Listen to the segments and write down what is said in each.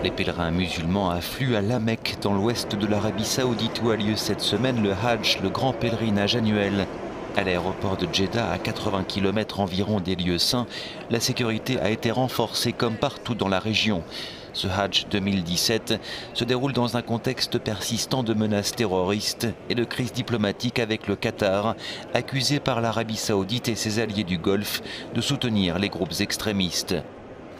Les pèlerins musulmans affluent à La Mecque, dans l'ouest de l'Arabie Saoudite, où a lieu cette semaine le Hajj, le grand pèlerinage annuel. À l'aéroport de Djeddah, à 80 km environ des lieux saints, la sécurité a été renforcée comme partout dans la région. Ce Hajj 2017 se déroule dans un contexte persistant de menaces terroristes et de crise diplomatique avec le Qatar, accusé par l'Arabie Saoudite et ses alliés du Golfe de soutenir les groupes extrémistes.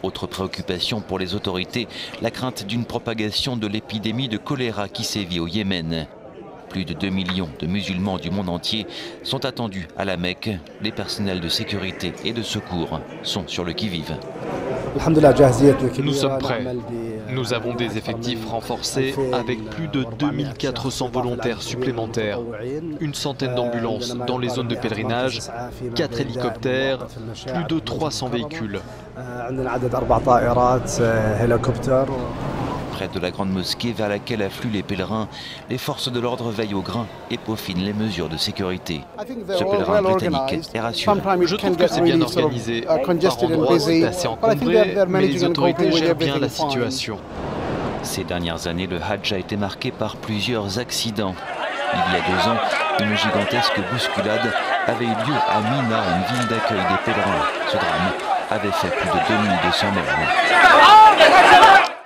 Autre préoccupation pour les autorités, la crainte d'une propagation de l'épidémie de choléra qui sévit au Yémen. Plus de 2 millions de musulmans du monde entier sont attendus à la Mecque. Les personnels de sécurité et de secours sont sur le qui-vive. Nous sommes prêts. Nous avons des effectifs renforcés avec plus de 2400 volontaires supplémentaires, une centaine d'ambulances dans les zones de pèlerinage, 4 hélicoptères, plus de 300 véhicules. Près de la grande mosquée vers laquelle affluent les pèlerins, les forces de l'ordre veillent au grain et peaufinent les mesures de sécurité. Ce pèlerin britannique est rassuré. Je trouve que c'est bien organisé. Par endroits, c'est assez encombré, mais les autorités gèrent bien la situation. Ces dernières années, le Hajj a été marqué par plusieurs accidents. Il y a 2 ans, une gigantesque bousculade avait eu lieu à Mina, une ville d'accueil des pèlerins. Ce drame avait fait plus de 2200 morts.